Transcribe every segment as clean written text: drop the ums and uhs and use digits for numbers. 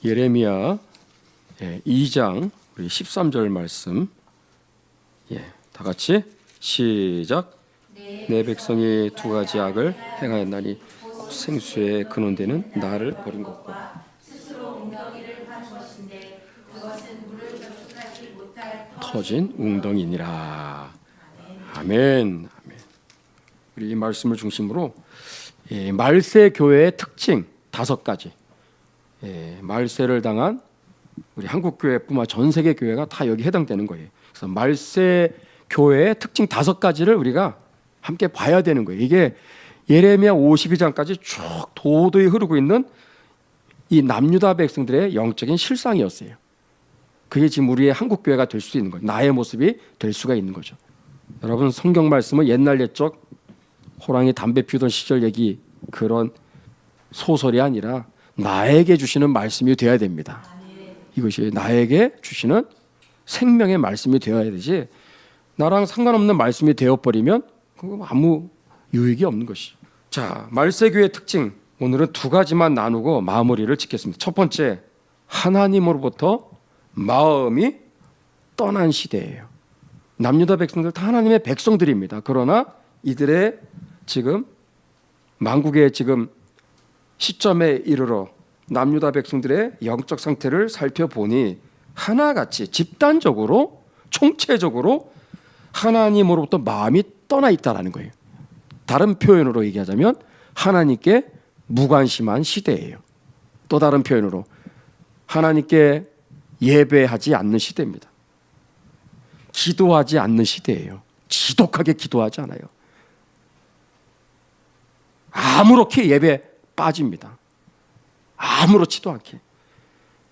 예레미야 2장 우리 13절 말씀 다 같이 시작. 내 백성이 두 가지 악을 행하였나니 생수의 근원되는 나를 버린 것과 터진 웅덩이니라. 아멘. 우리 이 말씀을 중심으로 말세 교회의 특징 5가지, 말세를 당한 우리 한국 교회뿐만 전 세계 교회가 다 여기 해당되는 거예요. 그래서 말세 교회의 특징 5가지를 우리가 함께 봐야 되는 거예요. 이게 예레미야 52장까지 쭉 도도히 흐르고 있는 이 남유다 백성들의 영적인 실상이었어요. 그게 지금 우리의 한국 교회가 될 수 있는 거예요. 나의 모습이 될 수가 있는 거죠. 여러분, 성경 말씀은 옛날 옛적 호랑이 담배 피우던 시절 얘기, 그런 소설이 아니라 나에게 주시는 말씀이 되어야 됩니다. 이것이 나에게 주시는 생명의 말씀이 되어야 되지, 나랑 상관없는 말씀이 되어버리면 그거 아무 유익이 없는 것이죠. 자, 말세교의 특징 오늘은 2가지만 나누고 마무리를 짓겠습니다. 첫 번째, 하나님으로부터 마음이 떠난 시대예요. 남유다 백성들 다 하나님의 백성들입니다. 그러나 이들의 지금 만국의 지금 시점에 이르러 남유다 백성들의 영적 상태를 살펴보니 하나같이 집단적으로 총체적으로 하나님으로부터 마음이 떠나 있다라는 거예요. 다른 표현으로 얘기하자면 하나님께 무관심한 시대예요. 또 다른 표현으로 하나님께 예배하지 않는 시대입니다. 기도하지 않는 시대예요. 지독하게 기도하지 않아요. 아무렇게 예배 빠집니다. 아무렇지도 않게.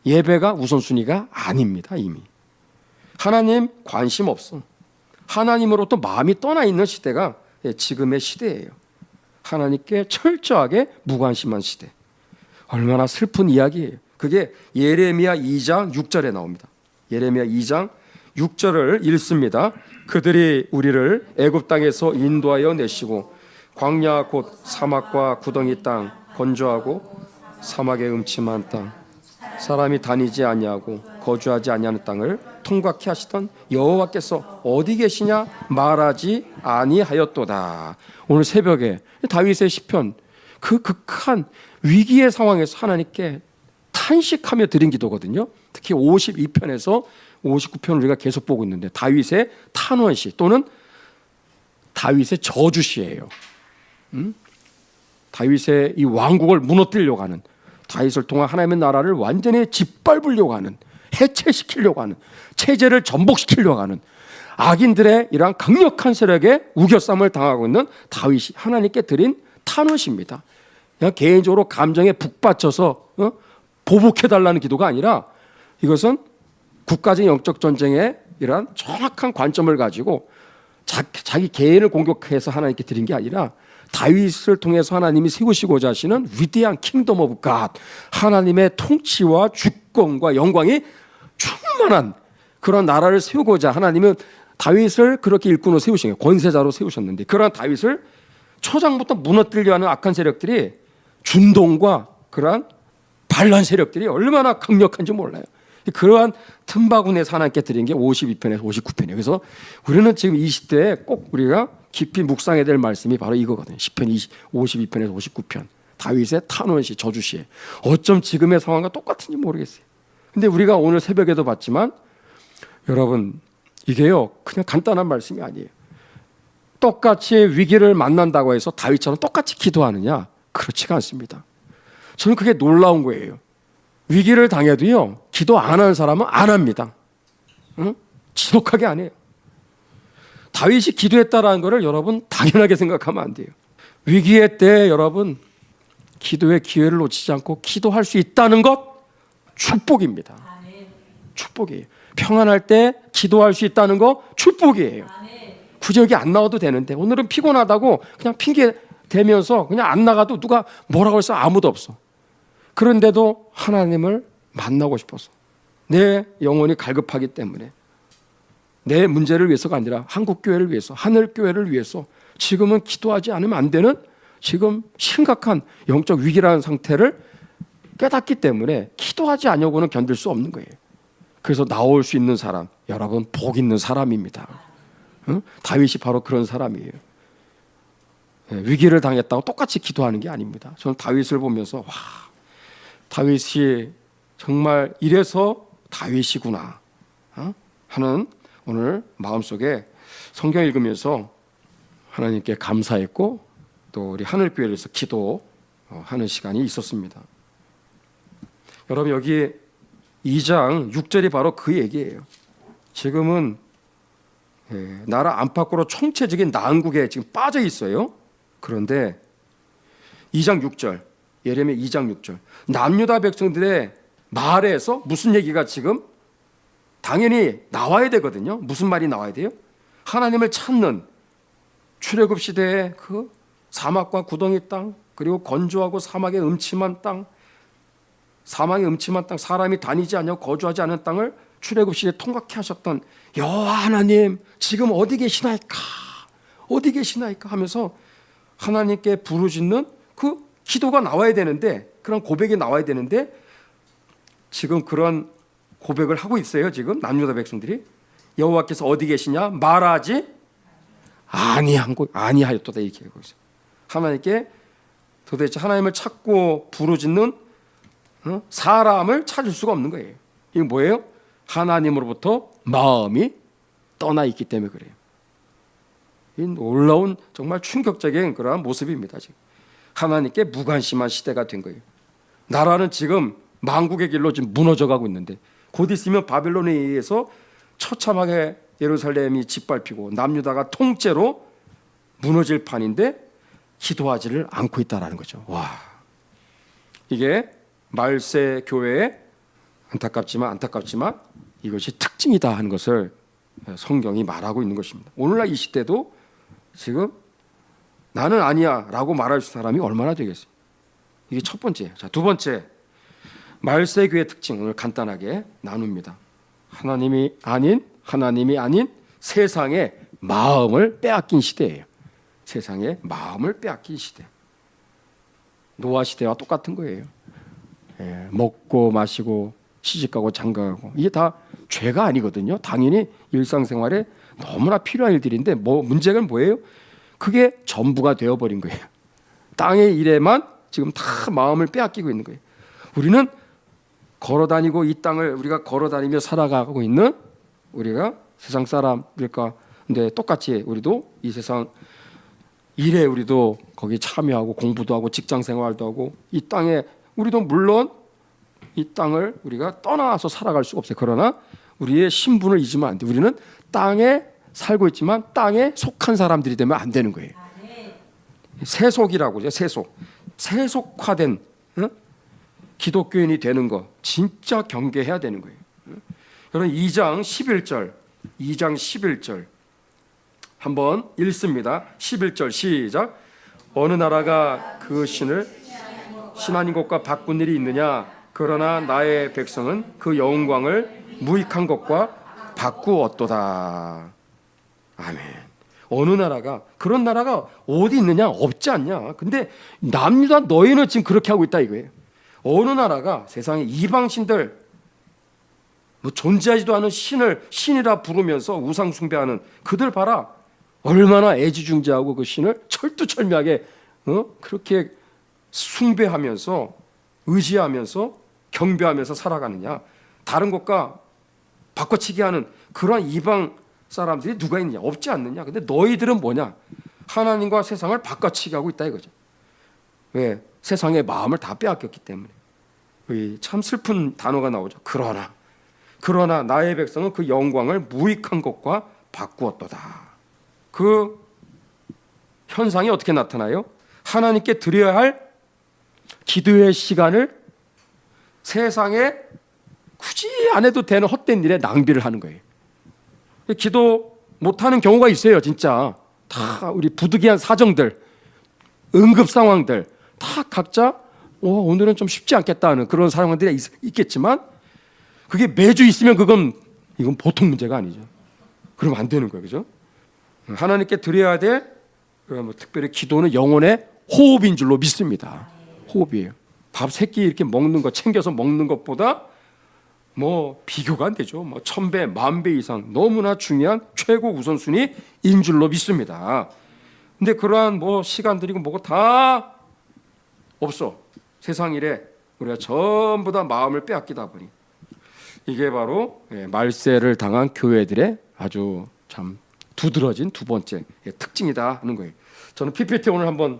예배가 우선순위가 아닙니다. 이미 하나님 관심 없어. 하나님으로부터 마음이 떠나 있는 시대가 지금의 시대예요. 하나님께 철저하게 무관심한 시대. 얼마나 슬픈 이야기예요. 그게 예레미야 2장 6절에 나옵니다. 예레미야 2장 6절을 읽습니다. 그들이 우리를 애굽 땅에서 인도하여 내시고 광야 곧 사막과 구덩이 땅, 건조하고 사막의 음침한 땅, 사람이 다니지 아니하고 거주하지 아니하는 땅을 통과케 하시던 여호와께서 어디 계시냐 말하지 아니하였도다. 오늘 새벽에 다윗의 시편, 그 극한 위기의 상황에서 하나님께 탄식하며 드린 기도거든요. 특히 52편에서 59편을 우리가 계속 보고 있는데 다윗의 탄원시 또는 다윗의 저주시예요. 다윗의 이 왕국을 무너뜨리려고 하는, 다윗을 통한 하나님의 나라를 완전히 짓밟으려고 하는, 해체시키려고 하는, 체제를 전복시키려고 하는 악인들의 이러한 강력한 세력에 우겨쌈을 당하고 있는 다윗이 하나님께 드린 탄원시입니다. 그냥 개인적으로 감정에 북받쳐서 보복해달라는 기도가 아니라 이것은 국가적 영적 전쟁의 이러한 정확한 관점을 가지고 자기 개인을 공격해서 하나님께 드린 게 아니라 다윗을 통해서 하나님이 세우시고자 하시는 위대한 킹덤 오브 갓, 하나님의 통치와 주권과 영광이 충만한 그런 나라를 세우고자 하나님은 다윗을 그렇게 일꾼으로 세우신 거예요. 권세자로 세우셨는데 그러한 다윗을 초장부터 무너뜨리려 하는 악한 세력들이, 준동과 그러한 반란 세력들이 얼마나 강력한지 몰라요. 그러한 틈바구니에서 하나님께 드린 게 52편에서 59편이에요. 그래서 우리는 지금 이 시대에 꼭 우리가 깊이 묵상해야 될 말씀이 바로 이거거든요. 시편 52편에서 59편 다윗의 탄원시, 저주시에 어쩜 지금의 상황과 똑같은지 모르겠어요. 근데 우리가 오늘 새벽에도 봤지만 여러분, 이게요 그냥 간단한 말씀이 아니에요. 똑같이 위기를 만난다고 해서 다윗처럼 똑같이 기도하느냐? 그렇지가 않습니다. 저는 그게 놀라운 거예요. 위기를 당해도요 기도 안 하는 사람은 안 합니다. 지독하게 안 해요. 다윗이 기도했다라는 것을 여러분 당연하게 생각하면 안 돼요. 위기의 때 여러분 기도의 기회를 놓치지 않고 기도할 수 있다는 것 축복입니다. 축복이에요. 평안할 때 기도할 수 있다는 거 축복이에요. 굳이 여기 안 나와도 되는데 오늘은 피곤하다고 그냥 핑계 대면서 그냥 안 나가도 누가 뭐라고 해서 아무도 없어. 그런데도 하나님을 만나고 싶어서, 내 영혼이 갈급하기 때문에, 내 문제를 위해서가 아니라 한국교회를 위해서, 하늘교회를 위해서 지금은 기도하지 않으면 안 되는 지금 심각한 영적 위기라는 상태를 깨닫기 때문에 기도하지 않으려고는 견딜 수 없는 거예요. 그래서 나올 수 있는 사람, 여러분 복 있는 사람입니다. 응? 다윗이 바로 그런 사람이에요. 위기를 당했다고 똑같이 기도하는 게 아닙니다. 저는 다윗을 보면서 와, 다윗이 정말 이래서 다윗이구나 하는 오늘 마음속에 성경 읽으면서 하나님께 감사했고 또 우리 하늘교회에서 기도하는 시간이 있었습니다. 여러분 여기 2장 6절이 바로 그 얘기예요. 지금은 나라 안팎으로 총체적인 난국에 지금 빠져 있어요. 그런데 2장 6절, 예레미야 2장 6절, 남유다 백성들의 말에서 무슨 얘기가 지금 당연히 나와야 되거든요. 무슨 말이 나와야 돼요? 하나님을 찾는 출애굽 시대의 그 사막과 구덩이 땅, 그리고 건조하고 사막의 음침한 땅, 사람이 다니지 않냐고 거주하지 않은 땅을 출애굽 시대에 통각해 하셨던 여호와 하나님 지금 어디 계시나이까 하면서 하나님께 부르짖는 그 기도가 나와야 되는데, 그런 고백이 나와야 되는데 지금 그런 고백을 하고 있어요. 지금 남유다 백성들이 여호와께서 어디 계시냐 말하지 아니하였도다 이렇게 하고 있어요. 하나님께 도대체 하나님을 찾고 부르짖는 사람을 찾을 수가 없는 거예요. 이게 뭐예요? 하나님으로부터 마음이 떠나 있기 때문에 그래요. 이 놀라운 정말 충격적인 그러한 모습입니다. 지금 하나님께 무관심한 시대가 된 거예요. 나라는 지금 망국의 길로 지금 무너져가고 있는데 곧 있으면 바빌론에 의해서 처참하게 예루살렘이 짓밟히고 남유다가 통째로 무너질 판인데 기도하지를 않고 있다라는 거죠. 와, 이게 말세 교회의 안타깝지만 이것이 특징이다 하는 것을 성경이 말하고 있는 것입니다. 오늘날 이 시대도 지금 나는 아니야 라고 말할 사람이 얼마나 되겠어요. 이게 첫 번째. 자, 두 번째, 말세 교회의 특징 오늘 간단하게 나눕니다. 하나님이 아닌 세상의 마음을 빼앗긴 시대예요. 세상의 마음을 빼앗긴 시대. 노아 시대와 똑같은 거예요. 먹고 마시고 시집가고 장가가고 이게 다 죄가 아니거든요. 당연히 일상생활에 너무나 필요한 일들인데 문제가 뭐예요? 그게 전부가 되어버린 거예요. 땅의 일에만 지금 다 마음을 빼앗기고 있는 거예요. 우리는 걸어다니고 이 땅을 우리가 걸어다니며 살아가고 있는 우리가 세상 사람들과 근데 똑같이 우리도 이 세상 일에 우리도 거기 참여하고 공부도 하고 직장생활도 하고 이 땅에 우리도 물론 이 땅을 우리가 떠나서 살아갈 수가 없어요. 그러나 우리의 신분을 잊으면 안 돼. 우리는 땅에 살고 있지만 땅에 속한 사람들이 되면 안 되는 거예요. 세속이라고 하죠. 세속화된 기독교인이 되는 거 진짜 경계해야 되는 거예요. 여러분 2장 11절 한번 읽습니다. 11절 시작. 어느 나라가 그 신을 신하는 것과 바꾼 일이 있느냐? 그러나 나의 백성은 그 영광을 무익한 것과 바꾸었도다. 아멘. 어느 나라가, 그런 나라가 어디 있느냐? 없지 않냐? 근데 남유다 너희는 지금 그렇게 하고 있다 이거예요. 어느 나라가 세상에 이방신들 존재하지도 않은 신을 신이라 부르면서 우상 숭배하는 그들 봐라. 얼마나 애지중지하고 그 신을 철두철미하게 그렇게 숭배하면서 의지하면서 경배하면서 살아가느냐. 다른 것과 바꿔치기 하는 그러한 이방 사람들이 누가 있느냐. 없지 않느냐. 근데 너희들은 뭐냐. 하나님과 세상을 바꿔치기 하고 있다 이거죠. 왜? 세상의 마음을 다 빼앗겼기 때문에. 참 슬픈 단어가 나오죠. 그러나 나의 백성은 그 영광을 무익한 것과 바꾸었도다. 그 현상이 어떻게 나타나요? 하나님께 드려야 할 기도의 시간을 세상에 굳이 안 해도 되는 헛된 일에 낭비를 하는 거예요. 기도 못하는 경우가 있어요. 진짜 다 우리 부득이한 사정들, 응급 상황들 다 각자 오늘은 좀 쉽지 않겠다 하는 그런 상황들이 있겠지만 그게 매주 있으면 이건 보통 문제가 아니죠. 그러면 안 되는 거예요. 그죠? 하나님께 드려야 될 특별히 기도는 영혼의 호흡인 줄로 믿습니다. 호흡이에요. 밥 세 끼 이렇게 먹는 거 챙겨서 먹는 것보다 뭐 비교가 안 되죠. 뭐 1000배, 10,000배 이상 너무나 중요한 최고 우선순위인 줄로 믿습니다. 근데 그러한 뭐 시간들이고 뭐고 다 없어. 세상 일에 우리가 전부 다 마음을 빼앗기다 보니 이게 바로 말세를 당한 교회들의 아주 참 두드러진 두 번째 특징이다 하는 거예요. 저는 PPT 오늘 한번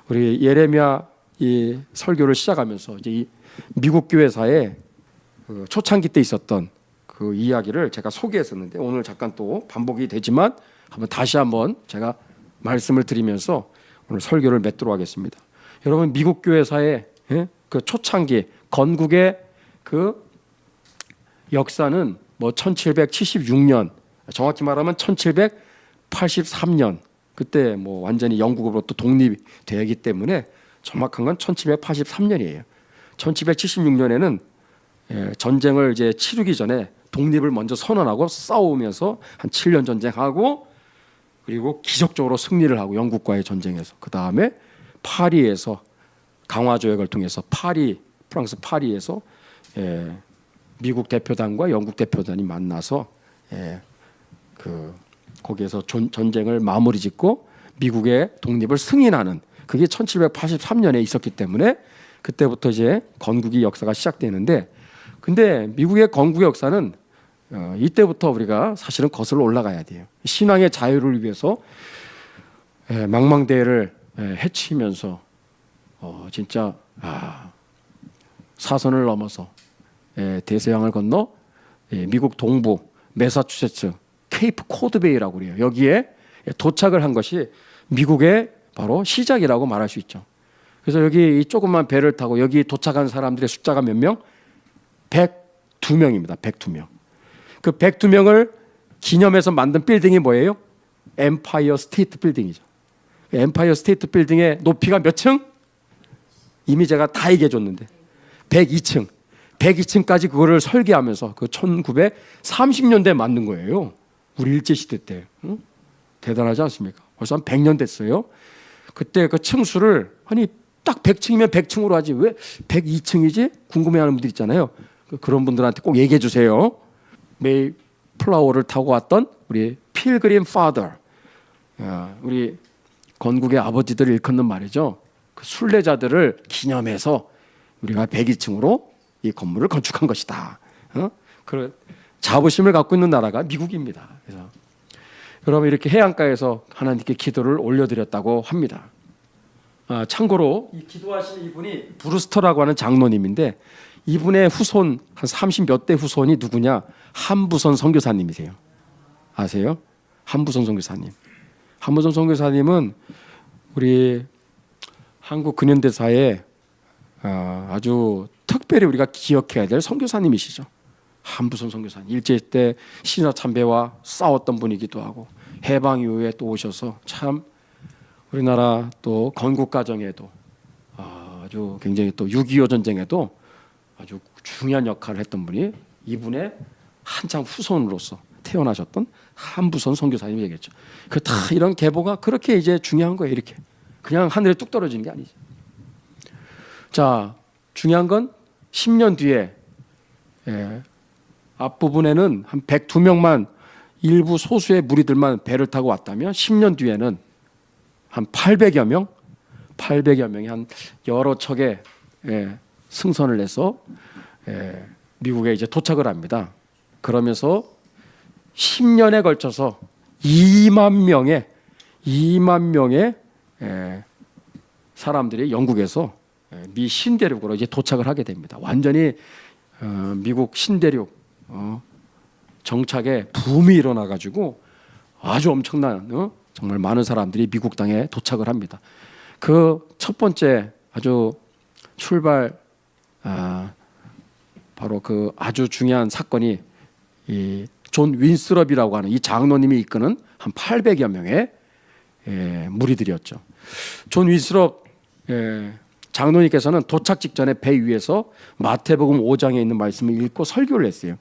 우리 예레미야 이 설교를 시작하면서 이제 이 미국 교회사에 그 초창기 때 있었던 그 이야기를 제가 소개했었는데 오늘 잠깐 또 반복이 되지만 다시 한번 제가 말씀을 드리면서 오늘 설교를 맺도록 하겠습니다. 여러분 미국 교회사의 그 초창기 건국의 그 역사는 뭐 1776년 정확히 말하면 1783년 그때 뭐 완전히 영국으로부터 독립이 되기 때문에 정확한 건 1783년이에요. 1776년에는 전쟁을 이제 치르기 전에 독립을 먼저 선언하고 싸우면서 한 7년 전쟁하고 그리고 기적적으로 승리를 하고 영국과의 전쟁에서 그 다음에 파리에서 강화 조약을 통해서 프랑스 파리에서 미국 대표단과 영국 대표단이 만나서 거기에서 전쟁을 마무리 짓고 미국의 독립을 승인하는 그게 1783년에 있었기 때문에 그때부터 이제 건국의 역사가 시작되는데 근데 미국의 건국 역사는 이때부터 우리가 사실은 거슬러 올라가야 돼요. 신앙의 자유를 위해서 망망대해를 헤치면서 진짜 사선을 넘어서 대서양을 건너 미국 동부 매사추세츠 케이프 코드베이라고 그래요. 여기에 도착을 한 것이 미국의 바로 시작이라고 말할 수 있죠. 그래서 여기 이 조그만 배를 타고 여기 도착한 사람들의 숫자가 몇 명? 102명입니다. 102명. 그 102명을 기념해서 만든 빌딩이 뭐예요? 엠파이어 스테이트 빌딩이죠. 엠파이어 스테이트 빌딩의 높이가 몇 층? 이미 제가 다 얘기해 줬는데 102층. 102층까지 그거를 설계하면서 그 1930년대에 만든 거예요. 우리 일제시대 때. 응? 대단하지 않습니까? 벌써 한 100년 됐어요. 그때 그 층수를 아니 딱 100층이면 100층으로 하지 왜 102층이지? 궁금해하는 분들 있잖아요. 그런 분들한테 꼭 얘기해 주세요. 메이 플라워를 타고 왔던 우리 필그림 파더, 우리 건국의 아버지들을 일컫는 말이죠. 그 순례자들을 기념해서 우리가 102층으로 이 건물을 건축한 것이다. 그런 자부심을 갖고 있는 나라가 미국입니다. 그래서 여러분 이렇게 해안가에서 하나님께 기도를 올려드렸다고 합니다. 참고로 이 기도하시는 이분이 브루스터라고 하는 장로님인데 이분의 후손 한 30몇 대 후손이 누구냐? 한부선 선교사님이세요. 아세요? 한부선 선교사님. 한부선 선교사님은 우리 한국 근현대사에 아주 특별히 우리가 기억해야 될 선교사님이시죠. 한부선 선교사님. 일제 때 신화참배와 싸웠던 분이기도 하고 해방 이후에 또 오셔서 참 우리나라 또 건국 과정에도 아주 굉장히 또 6.25 전쟁에도 아주 중요한 역할을 했던 분이 이분의 한참 후손으로서 태어나셨던 한부선 선교사님이 되겠죠. 그 다 이런 계보가 그렇게 이제 중요한 거예요. 이렇게 그냥 하늘에 뚝 떨어지는 게 아니죠. 자, 중요한 건 10년 뒤에 앞부분에는 한 102명만 일부 소수의 무리들만 배를 타고 왔다면 10년 뒤에는 한 800여 명이 한 여러 척의 승선을 해서 미국에 이제 도착을 합니다. 그러면서 10년에 걸쳐서 2만 명의 사람들이 영국에서 미 신대륙으로 이제 도착을 하게 됩니다. 완전히 미국 신대륙 정착에 붐이 일어나 가지고 아주 엄청난 정말 많은 사람들이 미국 땅에 도착을 합니다. 그 첫 번째 아주 출발 바로 그 아주 중요한 사건이 이 존 윈스럽이라고 하는 이 장로님이 이끄는 한 800여 명의 무리들이었죠. 존 윈스럽 장로님께서는 도착 직전에 배 위에서 마태복음 5장에 있는 말씀을 읽고 설교를 했어요.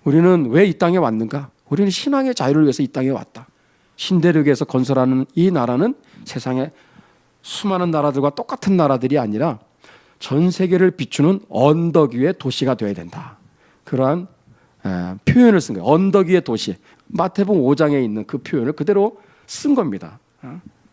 우리는 왜 이 땅에 왔는가? 우리는 신앙의 자유를 위해서 이 땅에 왔다. 신대륙에서 건설하는 이 나라는 세상의 수많은 나라들과 똑같은 나라들이 아니라 전 세계를 비추는 언덕 위의 도시가 되어야 된다. 그러한 표현을 쓴 거예요. 언덕 위의 도시. 마태복음 5장에 있는 그 표현을 그대로 쓴 겁니다.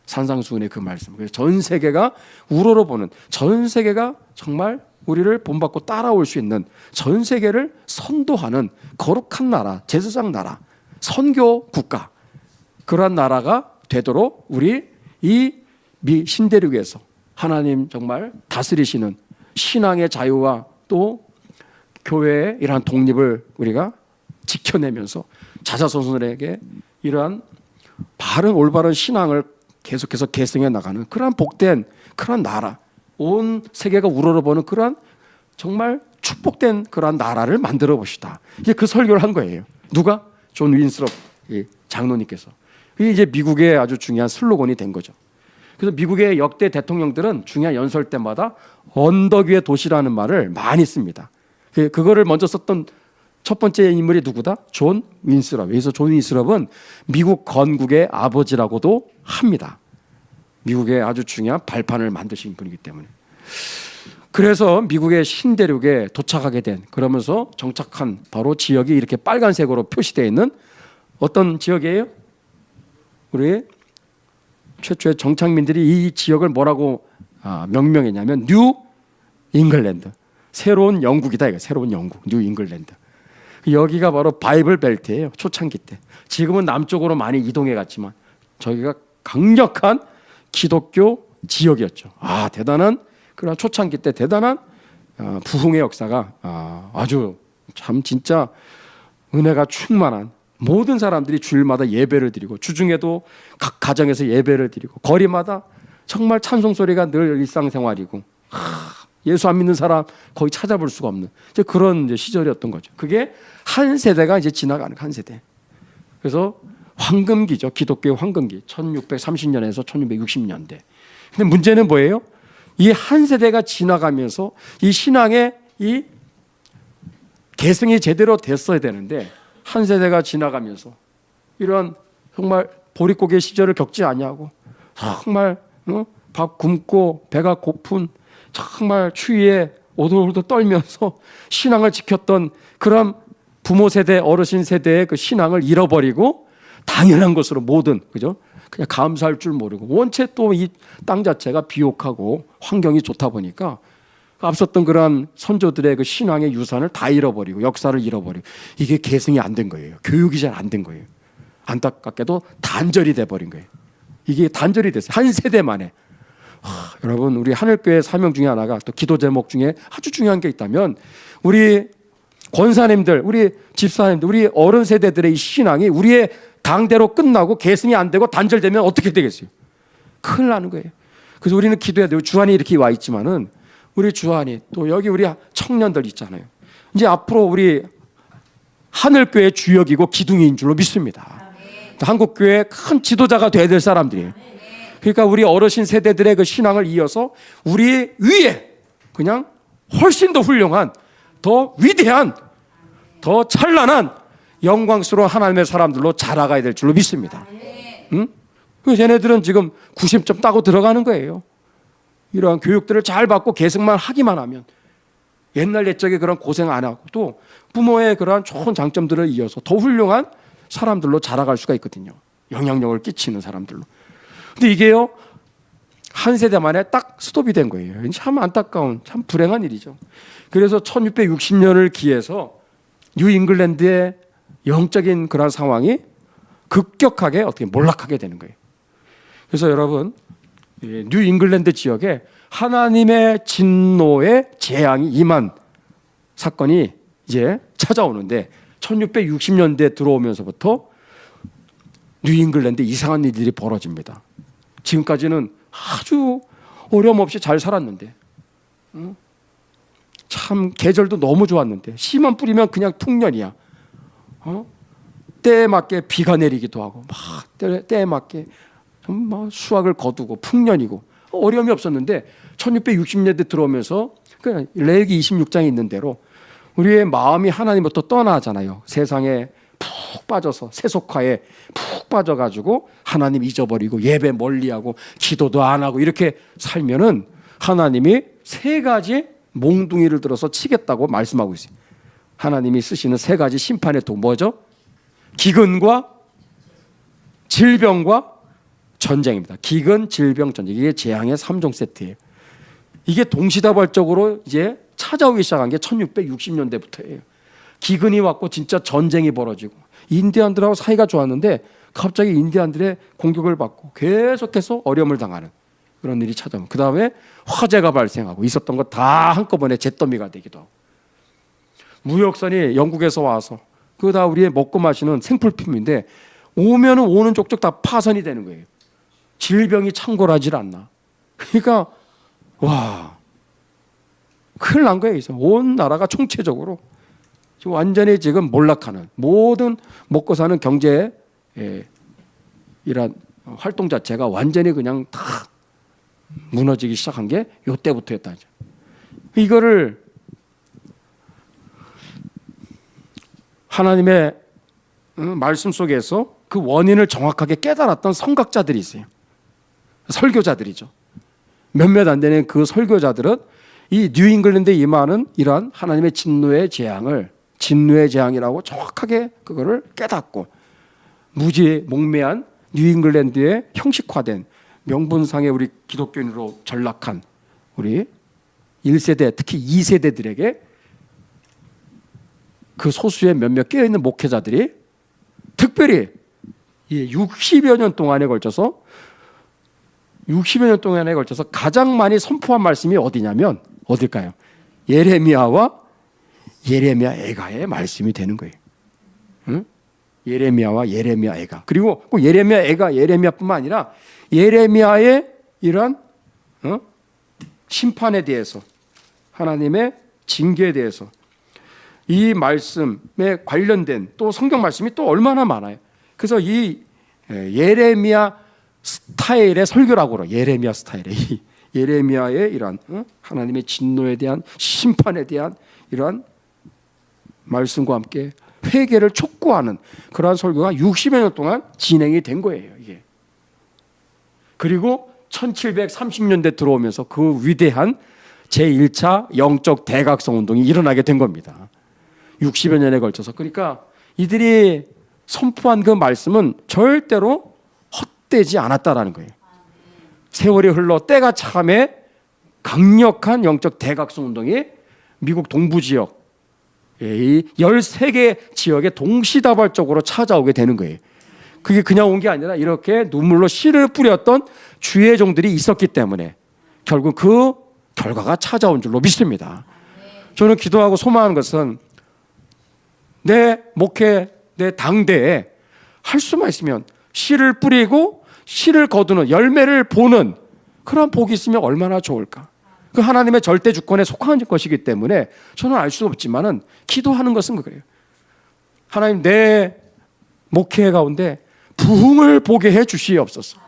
산상수훈의 그 말씀. 그래서 전 세계가 우러러보는, 전 세계가 정말 우리를 본받고 따라올 수 있는, 전 세계를 선도하는 거룩한 나라, 제사장 나라, 선교 국가, 그러한 나라가 되도록 우리 이 신대륙에서 하나님 정말 다스리시는 신앙의 자유와 또 교회의 이러한 독립을 우리가 지켜내면서 자자손손에게 이러한 바른 올바른 신앙을 계속해서 계승해 나가는 그러한 복된 그러한 나라, 온 세계가 우러러보는 그러한 정말 축복된 그러한 나라를 만들어 봅시다. 이제 그 설교를 한 거예요. 누가? 존 윈스럽 장로님께서. 이게 이제 미국의 아주 중요한 슬로건이 된 거죠. 그래서 미국의 역대 대통령들은 중요한 연설 때마다 언덕 위의 도시라는 말을 많이 씁니다. 그거를 먼저 썼던 첫 번째 인물이 누구다? 존 윈스럽. 그래서 존 윈스럽은 미국 건국의 아버지라고도 합니다. 미국의 아주 중요한 발판을 만드신 분이기 때문에. 그래서 미국의 신대륙에 도착하게 된, 그러면서 정착한 바로 지역이 이렇게 빨간색으로 표시되어 있는 어떤 지역이에요? 우리 최초의 정착민들이 이 지역을 뭐라고 명명했냐면 뉴 잉글랜드, 새로운 영국이다. 이거 새로운 영국, 뉴 잉글랜드. 여기가 바로 바이블 벨트예요. 초창기 때. 지금은 남쪽으로 많이 이동해 갔지만 저기가 강력한 기독교 지역이었죠. 대단한, 그런 초창기 때 대단한 부흥의 역사가 아주 참 진짜 은혜가 충만한, 모든 사람들이 주일마다 예배를 드리고 주중에도 각 가정에서 예배를 드리고 거리마다 정말 찬송 소리가 늘 일상생활이고 예수 안 믿는 사람 거의 찾아볼 수가 없는 이제 그런 이제 시절이었던 거죠. 그게 한 세대가 이제 지나가는 한 세대. 그래서 황금기죠. 기독교의 황금기. 1630년에서 1660년대. 근데 문제는 뭐예요? 이 한 세대가 지나가면서 이 신앙의 이 계승이 제대로 됐어야 되는데 한 세대가 지나가면서 이런 정말 보릿고개 시절을 겪지 아니하고 정말 밥 굶고 배가 고픈 정말 추위에 오돌오돌 떨면서 신앙을 지켰던 그런 부모 세대, 어르신 세대의 그 신앙을 잃어버리고 당연한 것으로 모든, 그죠? 그냥 감사할 줄 모르고 원체 또 이 땅 자체가 비옥하고 환경이 좋다 보니까 앞섰던 그런 선조들의 그 신앙의 유산을 다 잃어버리고 역사를 잃어버리고 이게 계승이 안 된 거예요. 교육이 잘 안 된 거예요. 안타깝게도 단절이 돼버린 거예요. 이게 단절이 됐어요. 한 세대 만에. 여러분, 우리 하늘교회 사명 중에 하나가 또 기도 제목 중에 아주 중요한 게 있다면 우리 권사님들, 우리 집사님들, 우리 어른 세대들의 이 신앙이 우리의 당대로 끝나고 계승이 안 되고 단절되면 어떻게 되겠어요? 큰일 나는 거예요. 그래서 우리는 기도해야 돼요. 주안이 이렇게 와 있지만은 우리 주안이 또 여기 우리 청년들 있잖아요. 이제 앞으로 우리 하늘교회 주역이고 기둥인 줄로 믿습니다. 한국교회 큰 지도자가 돼야 될 사람들이에요. 그러니까 우리 어르신 세대들의 그 신앙을 이어서 우리 위에 그냥 훨씬 더 훌륭한, 더 위대한, 더 찬란한 영광스러운 하나님의 사람들로 자라가야 될 줄로 믿습니다. 응? 그래서 쟤네들은 지금 90점 따고 들어가는 거예요. 이러한 교육들을 잘 받고 계승만 하기만 하면 옛날 옛적에 그런 고생 안 하고 또 부모의 그러한 좋은 장점들을 이어서 더 훌륭한 사람들로 자라갈 수가 있거든요. 영향력을 끼치는 사람들로. 근데 이게요, 한 세대 만에 딱 스톱이 된 거예요. 참 안타까운, 참 불행한 일이죠. 그래서 1660년을 기해서 뉴 잉글랜드의 영적인 그런 상황이 급격하게 어떻게 몰락하게 되는 거예요. 그래서 여러분, 뉴 잉글랜드 지역에 하나님의 진노의 재앙이 임한 사건이 이제 찾아오는데 1660년대에 들어오면서부터 뉴 잉글랜드에 이상한 일들이 벌어집니다. 지금까지는 아주 어려움 없이 잘 살았는데 참 계절도 너무 좋았는데 씨만 뿌리면 그냥 풍년이야. 때에 맞게 비가 내리기도 하고 막 때에 맞게 막 수확을 거두고 풍년이고 어려움이 없었는데 1660년대 들어오면서 그 레위기 26장에 있는 대로 우리의 마음이 하나님부터 떠나잖아요. 세상에 푹 빠져서 세속화에 푹 빠져가지고 하나님 잊어버리고 예배 멀리하고 기도도 안 하고 이렇게 살면은 하나님이 세 가지 몽둥이를 들어서 치겠다고 말씀하고 있어요. 하나님이 쓰시는 세 가지 심판의 도 뭐죠? 기근과 질병과 전쟁입니다. 기근, 질병, 전쟁. 이게 재앙의 3종 세트예요. 이게 동시다발적으로 이제 찾아오기 시작한 게 1660년대부터예요. 기근이 왔고 진짜 전쟁이 벌어지고 인디안들하고 사이가 좋았는데 갑자기 인디안들의 공격을 받고 계속해서 어려움을 당하는 그런 일이 찾아오고 그 다음에 화재가 발생하고 있었던 거 다 한꺼번에 잿더미가 되기도 하고 무역선이 영국에서 와서 그거 다 우리의 먹고 마시는 생필품인데 오면은 오는 족족 다 파손이 되는 거예요. 질병이 창궐하질 않나. 그러니까 와 큰일 난 거예요. 온 나라가 총체적으로 지금 완전히 지금 몰락하는 모든 먹고 사는 경제 이런 활동 자체가 완전히 그냥 다 무너지기 시작한 게 이때부터였다. 이거를 하나님의 말씀 속에서 그 원인을 정확하게 깨달았던 성각자들이 있어요. 설교자들이죠. 몇몇 안 되는 그 설교자들은 이 뉴잉글랜드에 임하는 이러한 하나님의 진노의 재앙이라고 정확하게 그거를 깨닫고 무지몽매한 뉴잉글랜드의 형식화된 명분상의 우리 기독교인으로 전락한 우리 1세대 특히 2세대들에게 그 소수의 몇몇 깨어있는 목회자들이 특별히 60여 년 동안에 걸쳐서 가장 많이 선포한 말씀이 어디냐면 어딜까요? 예레미야와 예레미야 애가의 말씀이 되는 거예요. 응? 예레미야와 예레미야 애가. 그리고 꼭 예레미야 애가 예레미야뿐만 아니라 예레미야의 이러한 심판에 대해서 하나님의 징계에 대해서 이 말씀에 관련된 또 성경 말씀이 또 얼마나 많아요. 그래서 이 예레미야 스타일의 설교라고 그래요. 예레미야 스타일의 예레미야의 이러한 하나님의 진노에 대한 심판에 대한 이러한 말씀과 함께 회개를 촉구하는 그러한 설교가 60여 년 동안 진행이 된 거예요. 이게. 그리고 1730년대 들어오면서 그 위대한 제1차 영적 대각성 운동이 일어나게 된 겁니다. 60여 년에 걸쳐서. 그러니까 이들이 선포한 그 말씀은 절대로 헛되지 않았다라는 거예요. 세월이 흘러 때가 참에 강력한 영적 대각성 운동이 미국 동부 지역 이 13개 지역에 동시다발적으로 찾아오게 되는 거예요. 그게 그냥 온 게 아니라 이렇게 눈물로 씨를 뿌렸던 주의 종들이 있었기 때문에 결국 그 결과가 찾아온 줄로 믿습니다. 저는 기도하고 소망하는 것은 내 목회, 내 당대에 할 수만 있으면 씨를 뿌리고 씨를 거두는 열매를 보는 그런 복이 있으면 얼마나 좋을까. 그 하나님의 절대 주권에 속한 것이기 때문에 저는 알 수 없지만은 기도하는 것은 그래요. 하나님 내 목회 가운데 부흥을 보게 해 주시옵소서.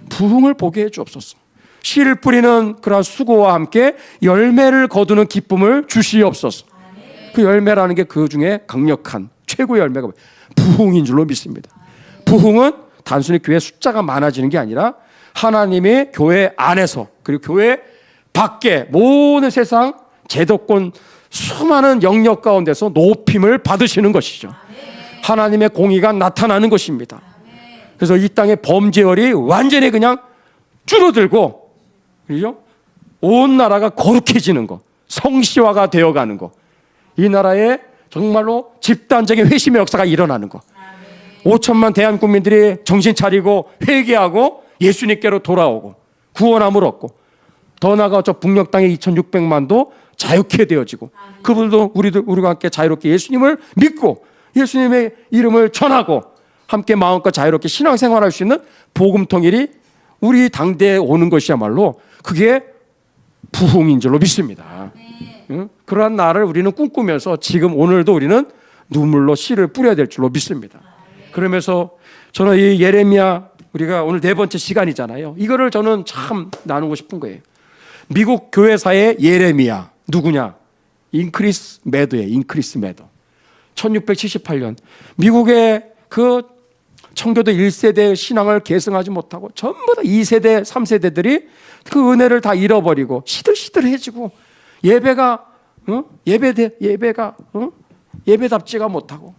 부흥을 보게 해 주옵소서. 씨를 뿌리는 그런 수고와 함께 열매를 거두는 기쁨을 주시옵소서. 그 열매라는 게 그 중에 강력한 최고의 열매가 부흥인 줄로 믿습니다. 부흥은 단순히 교회 숫자가 많아지는 게 아니라 하나님의 교회 안에서 그리고 교회 밖에 모든 세상 제도권 수많은 영역 가운데서 높임을 받으시는 것이죠. 하나님의 공의가 나타나는 것입니다. 그래서 이 땅의 범죄율이 완전히 그냥 줄어들고 그죠? 온 나라가 거룩해지는 것, 성시화가 되어가는 것, 이 나라에 정말로 집단적인 회심의 역사가 일어나는 것, 5천만 대한국민들이 정신 차리고 회개하고 예수님께로 돌아오고 구원함을 얻고 더 나아가 저 북녘 땅의 2,600만도 자유케 되어지고 그분도 우리가 함께 자유롭게 예수님을 믿고 예수님의 이름을 전하고 함께 마음껏 자유롭게 신앙생활할 수 있는 복음통일이 우리 당대에 오는 것이야말로 그게 부흥인 줄로 믿습니다. 그러한 날을 우리는 꿈꾸면서 지금 오늘도 우리는 눈물로 씨를 뿌려야 될 줄로 믿습니다. 그러면서 저는 이 예레미야 우리가 오늘 네 번째 시간이잖아요. 이거를 저는 참 나누고 싶은 거예요. 미국 교회사의 예레미야 누구냐? 인크리스 매도예요. 인크리스 매도. 1678년 미국의 그 청교도 1세대 신앙을 계승하지 못하고 전부 다 2세대, 3세대들이 그 은혜를 다 잃어버리고 시들시들해지고 예배가 예배답지가 못하고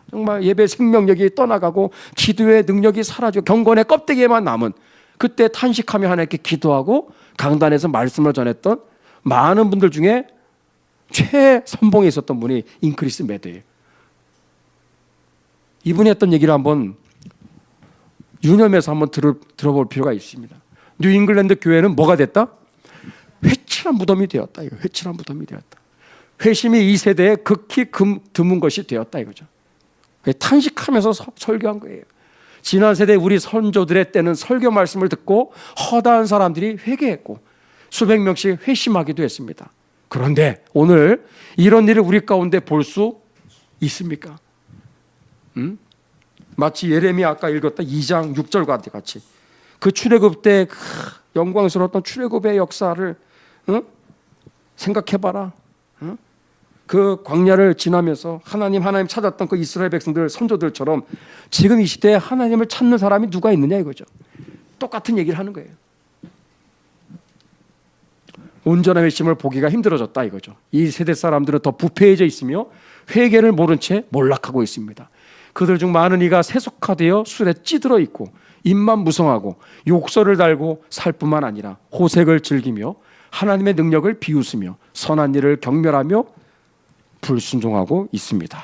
정말 예배 생명력이 떠나가고 기도의 능력이 사라지고 경건의 껍데기에만 남은, 그때 탄식하며 하나님께 기도하고 강단에서 말씀을 전했던 많은 분들 중에 최선봉에 있었던 분이 인크리스 매드예요. 이분이 했던 얘기를 한번 유념해서 한번 들어볼 필요가 있습니다. 뉴 잉글랜드 교회는 뭐가 됐다? 회칠한 무덤이 되었다. 회칠한 무덤이 되었다. 회심이 이 세대에 극히 드문 것이 되었다 이거죠. 탄식하면서 설교한 거예요. 지난 세대 우리 선조들의 때는 설교 말씀을 듣고 허다한 사람들이 회개했고 수백 명씩 회심하기도 했습니다. 그런데 오늘 이런 일을 우리 가운데 볼 수 있습니까? 마치 예레미야 아까 읽었던 2장 6절과 같이 그 출애굽 때 영광스러웠던 출애굽의 역사를 생각해봐라. 그 광야를 지나면서 하나님 찾았던 그 이스라엘 백성들 선조들처럼 지금 이 시대에 하나님을 찾는 사람이 누가 있느냐 이거죠. 똑같은 얘기를 하는 거예요. 온전한 회심을 보기가 힘들어졌다 이거죠. 이 세대 사람들은 더 부패해져 있으며 회개를 모른 채 몰락하고 있습니다. 그들 중 많은 이가 세속화되어 술에 찌들어 있고 입만 무성하고 욕설을 달고 살 뿐만 아니라 호색을 즐기며 하나님의 능력을 비웃으며 선한 일을 경멸하며 불순종하고 있습니다.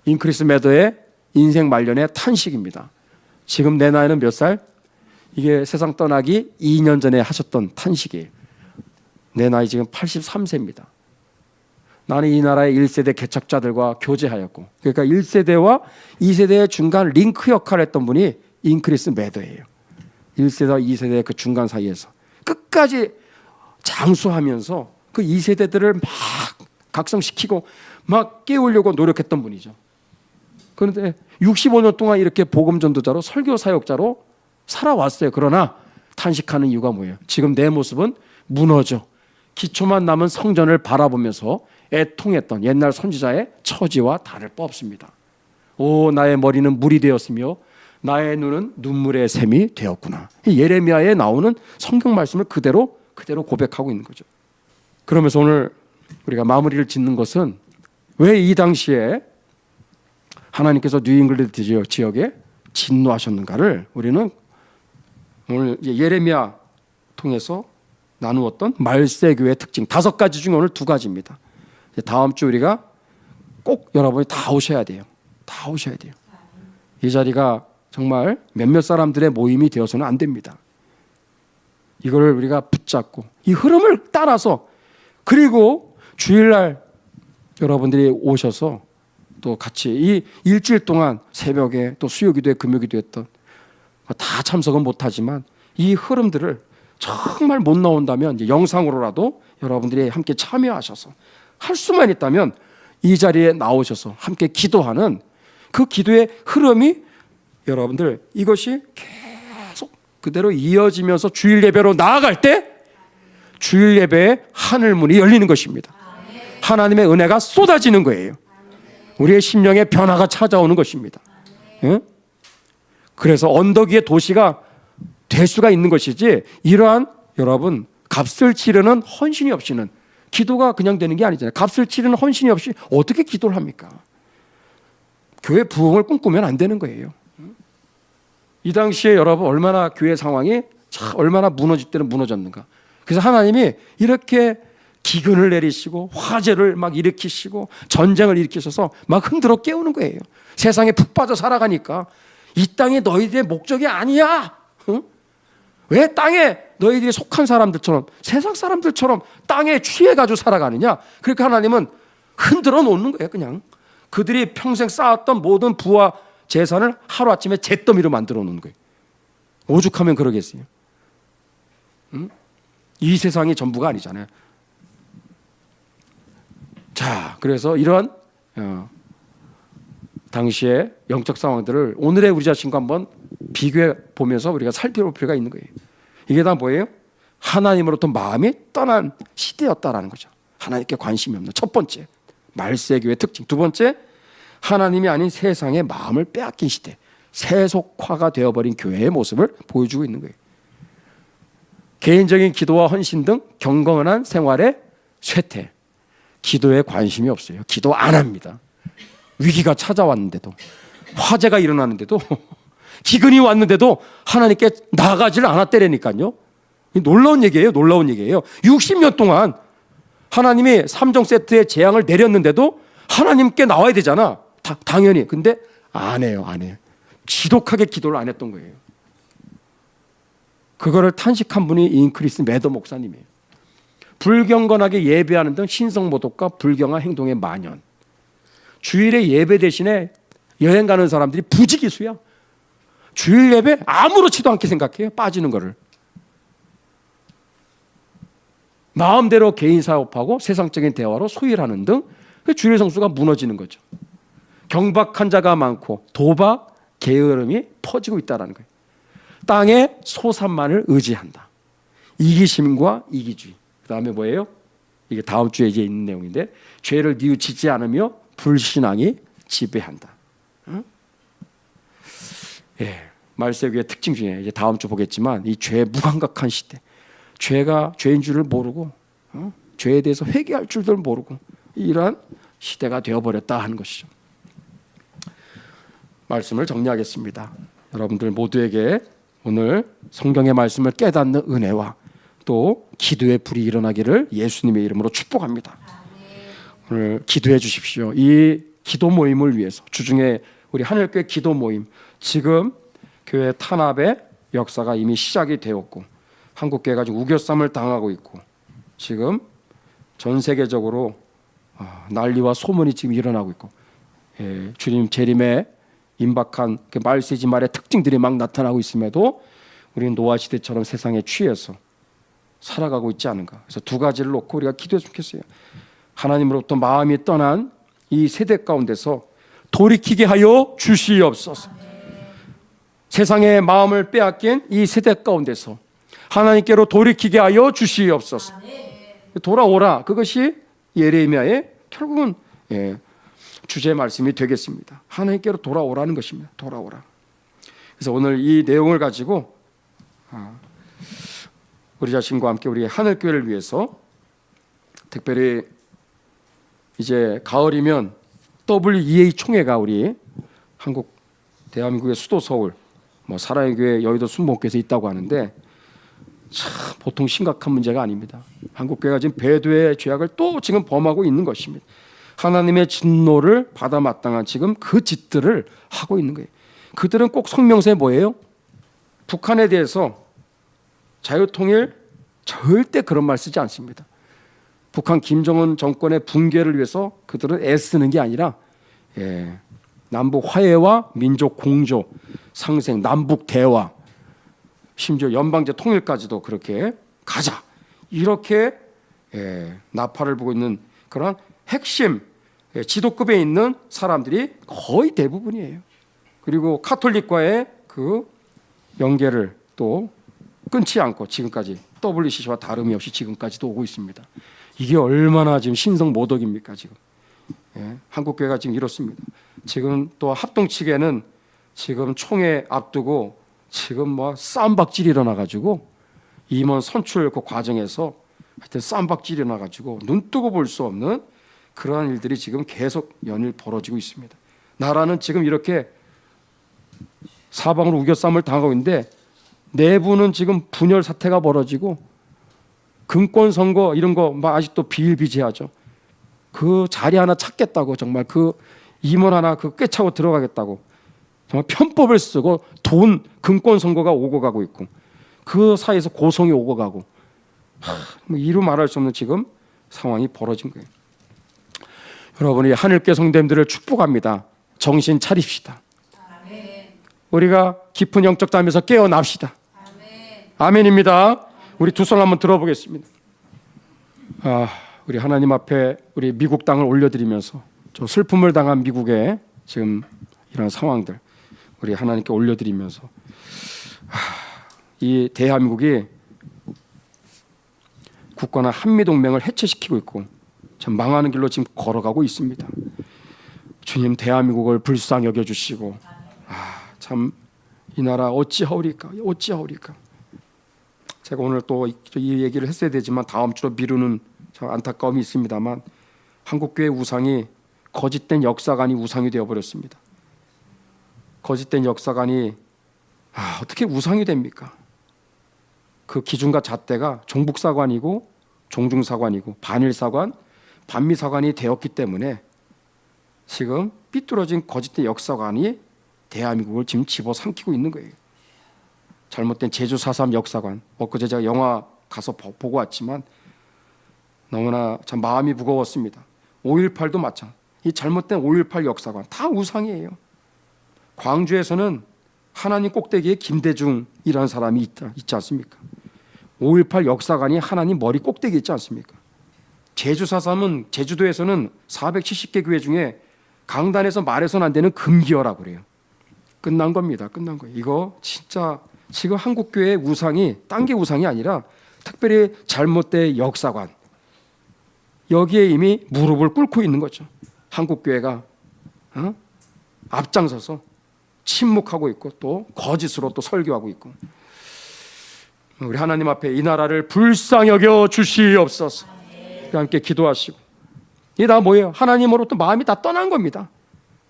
인크리스 매더의 인생 말년의 탄식입니다. 지금 내 나이는 몇 살? 이게 세상 떠나기 2년 전에 하셨던 탄식이에요. 내 나이 지금 83세입니다. 나는 이 나라의 1세대 개척자들과 교제하였고, 그러니까 1세대와 2세대의 중간 링크 역할을 했던 분이 인크리스 매더예요. 1세대와 2세대의 그 중간 사이에서 끝까지 장수하면서 그 2세대들을 막 각성시키고 막 깨우려고 노력했던 분이죠. 그런데 65년 동안 이렇게 복음 전도자로 설교 사역자로 살아왔어요. 그러나 탄식하는 이유가 뭐예요? 지금 내 모습은 무너져 기초만 남은 성전을 바라보면서 애통했던 옛날 선지자의 처지와 다를 바 없습니다. 오, 나의 머리는 물이 되었으며 나의 눈은 눈물의 샘이 되었구나. 예레미야에 나오는 성경 말씀을 그대로 고백하고 있는 거죠. 그러면서 오늘 우리가 마무리를 짓는 것은 왜 이 당시에 하나님께서 뉴 잉글랜드 지역에 진노하셨는가를 우리는 오늘 예레미야 통해서 나누었던 말세교의 특징 5가지 중에 오늘 2가지입니다. 다음 주 우리가 꼭 여러분이 다 오셔야 돼요. 다 오셔야 돼요. 이 자리가 정말 몇몇 사람들의 모임이 되어서는 안 됩니다. 이걸 우리가 붙잡고 이 흐름을 따라서, 그리고 주일날 여러분들이 오셔서 또 같이 이 일주일 동안 새벽에 또 수요기도에 금요기도 했던 다 참석은 못하지만 이 흐름들을 정말 못 나온다면 이제 영상으로라도 여러분들이 함께 참여하셔서 할 수만 있다면 이 자리에 나오셔서 함께 기도하는 그 기도의 흐름이 여러분들 이것이 계속 그대로 이어지면서 주일 예배로 나아갈 때 주일 예배의 하늘문이 열리는 것입니다. 하나님의 은혜가 쏟아지는 거예요. 우리의 심령에 변화가 찾아오는 것입니다. 예? 그래서 언덕 위의 도시가 될 수가 있는 것이지, 이러한 여러분 값을 치르는 헌신이 없이는 기도가 그냥 되는 게 아니잖아요. 값을 치르는 헌신이 없이 어떻게 기도를 합니까? 교회 부흥을 꿈꾸면 안 되는 거예요. 이 당시에 여러분 얼마나 교회 상황이 얼마나 무너질 때는 무너졌는가. 그래서 하나님이 이렇게 기근을 내리시고 화재를 막 일으키시고 전쟁을 일으키셔서 막 흔들어 깨우는 거예요. 세상에 푹 빠져 살아가니까 이 땅이 너희들의 목적이 아니야. 응? 왜 땅에 너희들이 속한 사람들처럼 세상 사람들처럼 땅에 취해가지고 살아가느냐. 그러니까 하나님은 흔들어 놓는 거예요. 그냥 그들이 평생 쌓았던 모든 부와 재산을 하루아침에 잿더미로 만들어 놓는 거예요. 오죽하면 그러겠어요. 응? 이 세상이 전부가 아니잖아요. 자, 그래서 이러한 당시의 영적 상황들을 오늘의 우리 자신과 한번 비교해 보면서 우리가 살펴볼 필요가 있는 거예요. 이게 다 뭐예요? 하나님으로부터 마음이 떠난 시대였다라는 거죠. 하나님께 관심이 없는 첫 번째 말세교의 특징. 두 번째, 하나님이 아닌 세상의 마음을 빼앗긴 시대, 세속화가 되어버린 교회의 모습을 보여주고 있는 거예요. 개인적인 기도와 헌신 등 경건한 생활의 쇠퇴, 기도에 관심이 없어요. 기도 안 합니다. 위기가 찾아왔는데도, 화재가 일어나는데도, 기근이 왔는데도 하나님께 나아가지를 않았다니까요. 놀라운 얘기예요. 놀라운 얘기예요. 60년 동안 하나님이 3종 세트의 재앙을 내렸는데도 하나님께 나와야 되잖아. 당연히. 근데 안 해요. 지독하게 기도를 안 했던 거예요. 그거를 탄식한 분이 인크리스 매더 목사님이에요. 불경건하게 예배하는 등 신성모독과 불경한 행동의 만연. 주일에 예배 대신에 여행 가는 사람들이 부지기수야. 주일 예배 아무렇지도 않게 생각해요. 빠지는 거를. 마음대로 개인 사업하고 세상적인 대화로 소일하는 등 주일 성수가 무너지는 거죠. 경박한 자가 많고 도박, 게으름이 퍼지고 있다는 거예요. 땅의 소산만을 의지한다. 이기심과 이기주의. 그 다음에 뭐예요? 이게 다음 주에 이제 있는 내용인데, 죄를 뉘우치지 않으며 불신앙이 지배한다. 응? 예, 말세교의 특징 중에 이제 다음 주 보겠지만, 이 죄의 무감각한 시대, 죄가 죄인 줄을 모르고, 죄에 대해서 회개할 줄도 모르고, 이러한 시대가 되어버렸다 하는 것이죠. 말씀을 정리하겠습니다. 여러분들 모두에게 오늘 성경의 말씀을 깨닫는 은혜와 또 기도의 불이 일어나기를 예수님의 이름으로 축복합니다. 오늘 기도해 주십시오. 이 기도 모임을 위해서, 주중에 우리 하늘교회 기도 모임, 지금 교회 탄압의 역사가 이미 시작이 되었고 한국교회가 지금 우겨쌈을 당하고 있고 지금 전 세계적으로 난리와 소문이 지금 일어나고 있고, 주님 재림의 임박한 그 말세지 말의 특징들이 막 나타나고 있음에도 우리는 노아 시대처럼 세상에 취해서 살아가고 있지 않은가. 그래서 두 가지를 놓고 우리가 기도했으면 좋겠어요. 하나님으로부터 마음이 떠난 이 세대 가운데서 돌이키게 하여 주시옵소서. 세상의 마음을 빼앗긴 이 세대 가운데서 하나님께로 돌이키게 하여 주시옵소서. 돌아오라. 그것이 예레미야의 결국은 주제 말씀이 되겠습니다. 하나님께로 돌아오라는 것입니다. 돌아오라. 그래서 오늘 이 내용을 가지고 우리 자신과 함께 우리 하늘교회를 위해서, 특별히 이제 가을이면 WEA 총회가 우리 한국 대한민국의 수도 서울, 사랑의 교회 여의도 순복교에서 있다고 하는데, 참 보통 심각한 문제가 아닙니다. 한국교회가 지금 배도의 죄악을 또 지금 범하고 있는 것입니다. 하나님의 진노를 받아 마땅한 지금 그 짓들을 하고 있는 거예요. 그들은 꼭 성명서에 뭐예요? 북한에 대해서 자유통일 절대 그런 말 쓰지 않습니다. 북한 김정은 정권의 붕괴를 위해서 그들은 애쓰는 게 아니라 남북 화해와 민족 공조, 상생, 남북 대화, 심지어 연방제 통일까지도 그렇게 가자, 이렇게 나팔을 부고 있는 그런 핵심 지도급에 있는 사람들이 거의 대부분이에요. 그리고 카톨릭과의 그 연계를 또 끊지 않고 지금까지 WCC와 다름이 없이 지금까지도 오고 있습니다. 이게 얼마나 지금 신성 모독입니까 지금. 한국교회가 지금 이렇습니다. 지금 또 합동 측에는 지금 총회 앞두고 지금 쌈박질이 일어나가지고 임원 선출 그 과정에서 하여튼 쌈박질이 일어나가지고 눈 뜨고 볼 수 없는 그러한 일들이 지금 계속 연일 벌어지고 있습니다. 나라는 지금 이렇게 사방으로 우겨쌈을 당하고 있는데 내부는 지금 분열 사태가 벌어지고 금권 선거 이런 거 아직도 비일비재하죠. 그 자리 하나 찾겠다고 정말 그 임원 하나 그 꿰차고 들어가겠다고 정말 편법을 쓰고 돈 금권 선거가 오고 가고 있고 그 사이에서 고성이 오고 가고 이루 말할 수 없는 지금 상황이 벌어진 거예요. 여러분이 하늘께 성도님들을 축복합니다. 정신 차립시다. 아멘. 우리가 깊은 영적 잠에서 깨어납시다. 아멘. 아멘입니다. 우리 두 손 한번 들어보겠습니다. 우리 하나님 앞에 우리 미국 땅을 올려드리면서 저 슬픔을 당한 미국의 지금 이런 상황들 우리 하나님께 올려드리면서 이 대한민국이 국가나 한미동맹을 해체시키고 있고 참 망하는 길로 지금 걸어가고 있습니다. 주님 대한민국을 불쌍히 여겨주시고 참 이 나라 어찌하오리까 어찌하오리까. 제가 오늘 또 이 얘기를 했어야 되지만 다음 주로 미루는 참 안타까움이 있습니다만 한국교회 우상이 거짓된 역사관이 우상이 되어버렸습니다. 거짓된 역사관이 어떻게 우상이 됩니까? 그 기준과 잣대가 종북사관이고 종중사관이고 반일사관, 반미사관이 되었기 때문에 지금 삐뚤어진 거짓된 역사관이 대한민국을 지금 집어삼키고 있는 거예요. 잘못된 제주 4.3 역사관, 엊그제 제가 영화 가서 보고 왔지만 너무나 참 마음이 무거웠습니다. 5.18도 마찬가지. 이 잘못된 5.18 역사관 다 우상이에요. 광주에서는 하나님 꼭대기에 김대중이라는 사람이 있지 않습니까? 5.18 역사관이 하나님 머리 꼭대기에 있지 않습니까? 제주 4.3은 제주도에서는 470개 교회 중에 강단에서 말해서는 안 되는 금기어라고 그래요. 끝난 겁니다. 끝난 거예요. 이거 진짜 지금 한국교회의 우상이 딴 게 우상이 아니라 특별히 잘못된 역사관, 여기에 이미 무릎을 꿇고 있는 거죠. 한국교회가 앞장서서 침묵하고 있고 또 거짓으로 또 설교하고 있고. 우리 하나님 앞에 이 나라를 불쌍히 여겨 주시옵소서. 함께 기도하시고. 이게 다 뭐예요? 하나님으로부터 마음이 다 떠난 겁니다.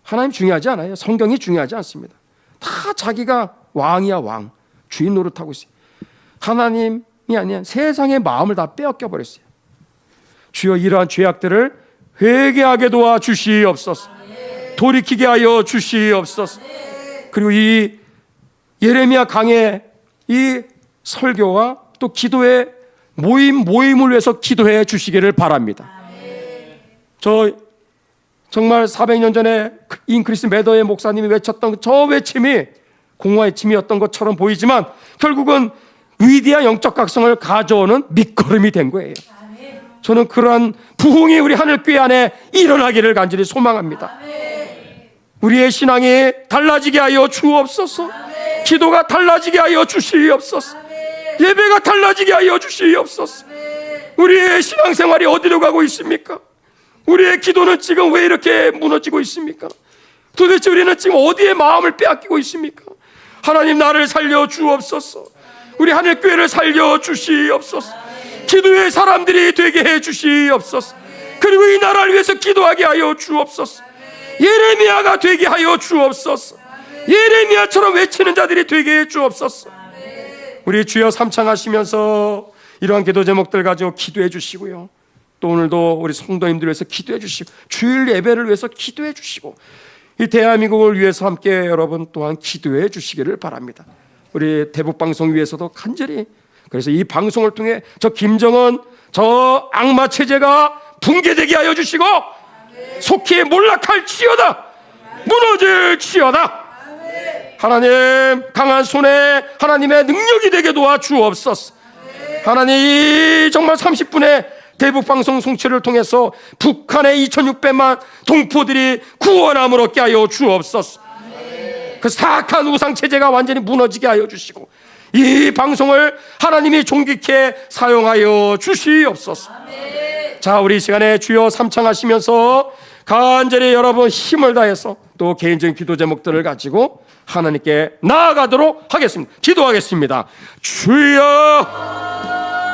하나님 중요하지 않아요. 성경이 중요하지 않습니다. 다 자기가 왕이야 왕. 주인 노릇하고 있어요. 하나님이 아니라 세상의 마음을 다 빼앗겨 버렸어요. 주여 이러한 죄악들을 회개하게 도와 주시옵소서. 돌이키게 하여 주시옵소서. 그리고 이 예레미야 강의 이 설교와 또 기도의 모임을 위해서 기도해 주시기를 바랍니다. 저 정말 400년 전에 인크리스 매더의 목사님이 외쳤던 저 외침이 공화 외침이었던 것처럼 보이지만 결국은 위대한 영적 각성을 가져오는 밑거름이 된 거예요. 저는 그러한 부흥이 우리 하늘교회 안에 일어나기를 간절히 소망합니다. 우리의 신앙이 달라지게 하여 주옵소서. 기도가 달라지게 하여 주시옵소서. 예배가 달라지게 하여 주시옵소서. 우리의 신앙생활이 어디로 가고 있습니까? 우리의 기도는 지금 왜 이렇게 무너지고 있습니까? 도대체 우리는 지금 어디에 마음을 빼앗기고 있습니까? 하나님 나를 살려 주옵소서. 우리 하늘교회를 살려 주시옵소서. 기도의 사람들이 되게 해 주시옵소서. 그리고 이 나라를 위해서 기도하게 하여 주옵소서. 예레미야가 되게 하여 주옵소서. 예레미야처럼 외치는 자들이 되게 해 주옵소서. 우리 주여 삼창하시면서 이러한 기도 제목들 가지고 기도해 주시고요. 또 오늘도 우리 성도님들 위해서 기도해 주시고 주일 예배를 위해서 기도해 주시고 이 대한민국을 위해서 함께 여러분 또한 기도해 주시기를 바랍니다. 우리 대북방송 위해서도 간절히, 그래서 이 방송을 통해 저 김정은 저 악마 체제가 붕괴되게 하여 주시고 속히 몰락할지어다, 무너질지어다. 하나님 강한 손에 하나님의 능력이 되게 도와 주옵소서. 하나님 정말 30분의 대북방송 송치를 통해서 북한의 2600만 동포들이 구원함을 얻게 하여 주옵소서. 그 사악한 우상체제가 완전히 무너지게 하여 주시고 이 방송을 하나님이 존귀케 사용하여 주시옵소서. 자, 우리 이 시간에 주여 삼창하시면서 간절히 여러분 힘을 다해서 또 개인적인 기도 제목들을 가지고 하나님께 나아가도록 하겠습니다. 기도하겠습니다. 주여